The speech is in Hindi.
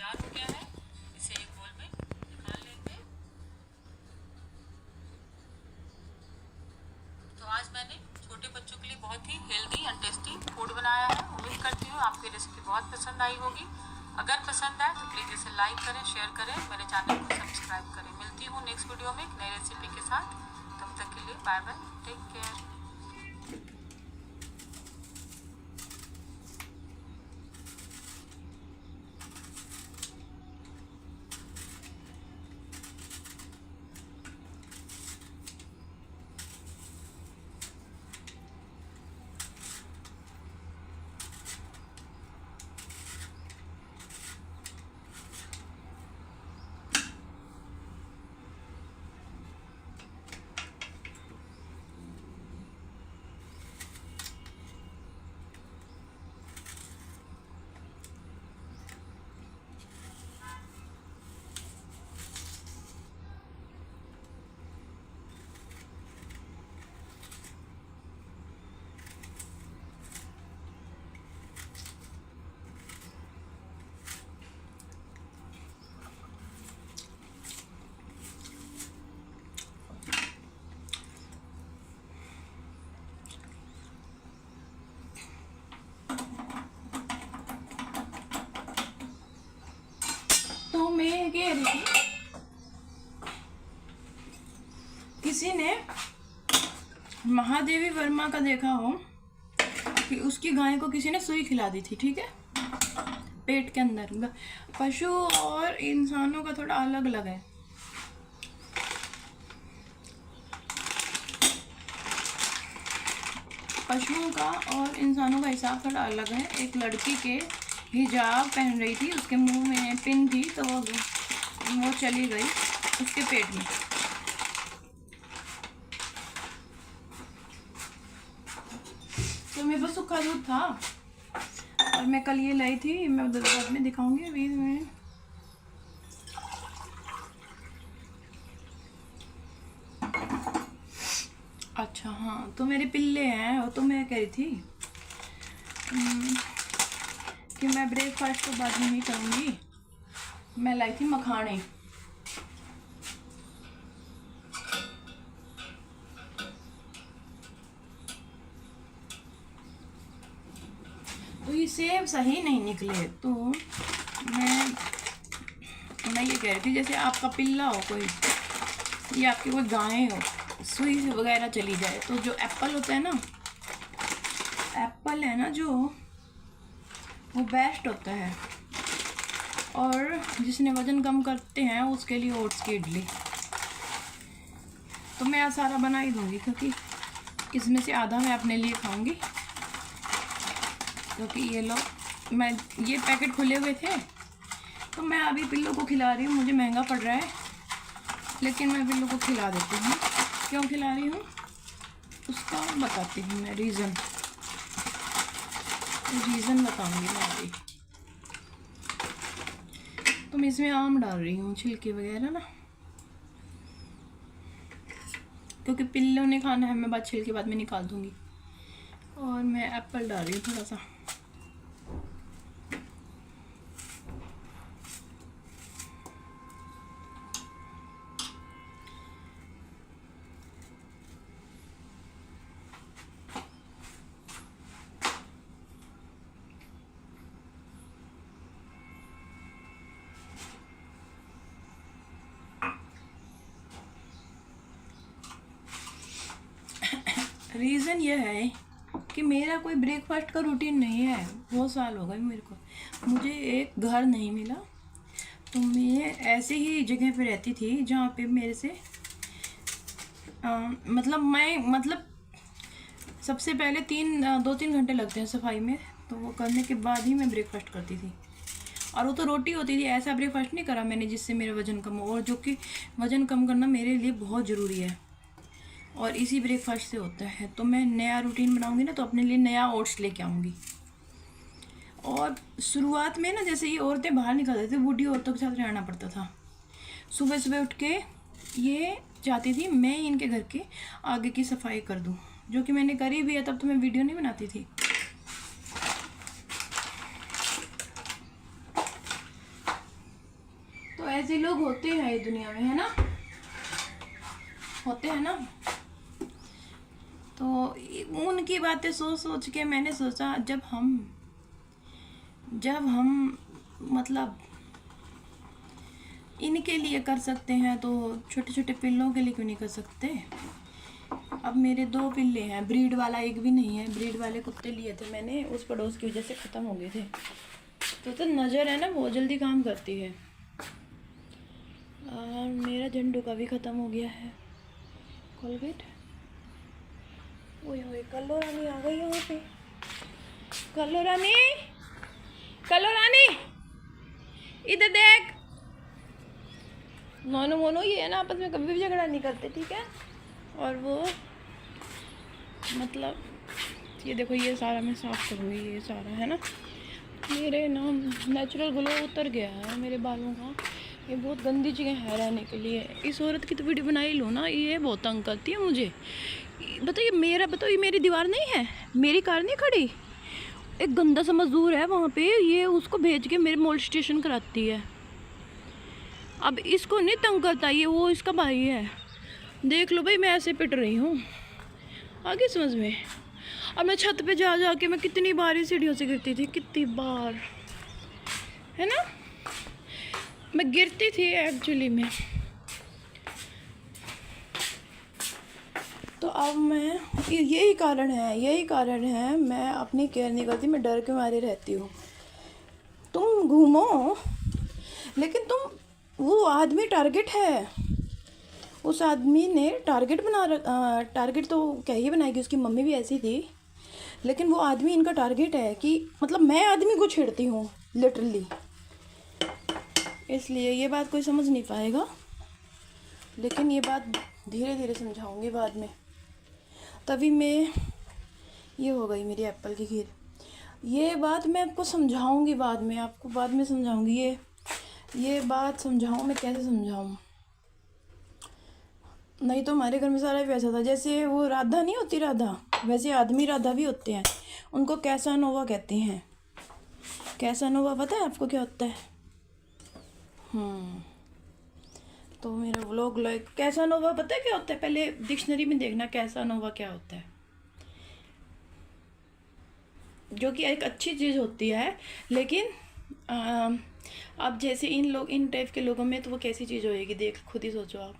तैयार हो गया है। इसे एक बोल में निकाल लेंगे। तो आज मैंने छोटे बच्चों के लिए बहुत ही हेल्दी एंड टेस्टी फूड बनाया है। उम्मीद करती हूँ आपकी रेसिपी बहुत पसंद आई होगी। अगर पसंद आए तो प्लीज़ इसे लाइक करें, शेयर करें, मेरे चैनल को सब्सक्राइब करें। मिलती हूँ नेक्स्ट वीडियो में एक नई रेसिपी के साथ। तब तक के लिए बाय बाय, टेक केयर। तो मैं कह रही थी, किसी ने महादेवी वर्मा का देखा हो कि उसकी गाय को किसी ने सुई खिला दी थी, ठीक है, पेट के अंदर। पशु और इंसानों का थोड़ा अलग अलग है। पशुओं का और इंसानों का हिसाब थोड़ा अलग है। एक लड़की के हिजाब पहन रही थी, उसके मुंह में पिन थी, तो वो चली गई उसके पेट में। तो मेरे पास सूखा दूध था और मैं कल ये लाई थी, मैं उधर बाद में दिखाऊंगी अभी मैं। अच्छा हाँ, तो मेरे पिल्ले हैं। वो तो मैं कह रही थी कि मैं ब्रेकफास्ट तो बाद में नहीं करूँगी। मैं लाई थी मखाने। तो ये सेब सही नहीं निकले, तो मैं ये कह रही थी, जैसे आपका पिल्ला हो कोई, या आपकी कोई गाय हो, सुई वगैरह चली जाए, तो जो एप्पल होता है ना, एप्पल है ना जो, वो बेस्ट होता है। और जिसने वजन कम करते हैं उसके लिए ओट्स की इडली। तो मैं आज सारा बना ही दूँगी, क्योंकि इसमें से आधा मैं अपने लिए खाऊंगी। क्योंकि ये लो, मैं ये पैकेट खुले हुए थे, तो मैं अभी पिल्लों को खिला रही हूँ। मुझे महंगा पड़ रहा है, लेकिन मैं पिल्लों को खिला देती हूँ। क्यों खिला रही हूँ उसका बताती हूँ मैं, रीज़न बताऊँगी मैं अभी। तो मैं इसमें आम डाल रही हूँ, छिलके वगैरह ना, क्योंकि पिल्लों ने खाना है, मैं बाद छिलके बाद में निकाल दूँगी। और मैं एप्पल डाल रही हूँ थोड़ा सा। रीज़न यह है कि मेरा कोई ब्रेकफास्ट का रूटीन नहीं है। बहुत साल हो गए मेरे को, मुझे एक घर नहीं मिला, तो मैं ऐसे ही जगह पे रहती थी जहाँ पे मेरे से मतलब सबसे पहले 2-3 घंटे लगते हैं सफाई में, तो वो करने के बाद ही मैं ब्रेकफास्ट करती थी। और वो तो रोटी होती थी। ऐसा ब्रेकफास्ट नहीं करा मैंने जिससे मेरा वज़न कम हो, और जो कि वज़न कम करना मेरे लिए बहुत ज़रूरी है, और इसी ब्रेकफास्ट से होता है। तो मैं नया रूटीन बनाऊंगी ना, तो अपने लिए नया ओट्स लेके आऊँगी। और शुरुआत में ना, जैसे ये औरतें बाहर निकलते थे, बूढ़ी औरतों के साथ रहना पड़ता था। सुबह सुबह उठ के ये चाहती थी मैं इनके घर के आगे की सफाई कर दूँ, जो कि मैंने करी भी है। तब तो मैं वीडियो नहीं बनाती थी। ऐसे लोग होते हैं इस दुनिया में, है ना, होते हैं ना। तो उनकी बातें सोच सोच के मैंने सोचा जब हम मतलब इनके लिए कर सकते हैं तो छोटे छोटे पिल्लों के लिए क्यों नहीं कर सकते। अब मेरे 2 पिल्ले हैं, ब्रीड वाला एक भी नहीं है। ब्रीड वाले कुत्ते लिए थे मैंने, उस पड़ोस की वजह से ख़त्म हो गए थे। तो नज़र है ना बहुत जल्दी काम करती है। और मेरा झंडू का भी ख़त्म हो गया है कोलगेट। ओए ओए कल्लो रानी आ गई यहाँ पे। कल्लो रानी, कल्लो रानी इधर देख। मोनू मोनू ये है ना आपस में कभी भी झगड़ा नहीं करते, ठीक है। और वो मतलब ये देखो, ये सारा मैं साफ़ करूँगी, ये सारा है ना। मेरे ना नेचुरल ग्लो उतर गया है मेरे बालों का। ये बहुत गंदी जगह है रहने के लिए। इस औरत की तो वीडियो बना ही लो ना, ये बहुत तंग करती है मुझे। बताओ ये मेरी दीवार नहीं है, मेरी कार नहीं खड़ी। एक गंदा सा मजदूर है वहाँ पे, ये उसको भेज के मेरे मोलेस्टेशन कराती है। अब इसको नहीं तंग करता, ये वो इसका भाई है। देख लो भाई, मैं ऐसे पिट रही हूँ, आगे समझ में। अब मैं छत पे जा जा के मैं कितनी बार सीढ़ियों से गिरती थी, कितनी बार, है ना। मैं गिरती थी एक्चुअली में। तो अब मैं यही कारण है मैं अपनी केयर नहीं करती, मैं डर के मारे रहती हूँ। तुम घूमो लेकिन वो आदमी टारगेट है। उस आदमी ने टारगेट तो क्या ही बनाएगी, उसकी मम्मी भी ऐसी थी। लेकिन वो आदमी इनका टारगेट है कि मतलब मैं आदमी को छेड़ती हूँ लिटरली। इसलिए ये बात कोई समझ नहीं पाएगा, लेकिन ये बात धीरे धीरे समझाऊंगी बाद में। तभी मैं ये हो गई मेरी एप्पल की खीर। ये बात मैं आपको समझाऊंगी बाद में, आपको बाद में समझाऊंगी। ये बात समझाऊँ मैं, कैसे समझाऊँ। नहीं तो हमारे घर में सारा वैसा था, जैसे वो राधा नहीं होती राधा, वैसे आदमी राधा भी होते हैं। उनको कैसानोवा कहते हैं। कैसानोवा पता है आपको क्या होता है? तो मेरा व्लॉग लाइक कैसानोवा पता है क्या होता है? पहले डिक्शनरी में देखना कैसानोवा क्या होता है, जो कि एक अच्छी चीज़ होती है। लेकिन अब जैसे इन टाइप के लोगों में तो वो कैसी चीज़ होएगी, देख खुद ही सोचो आप।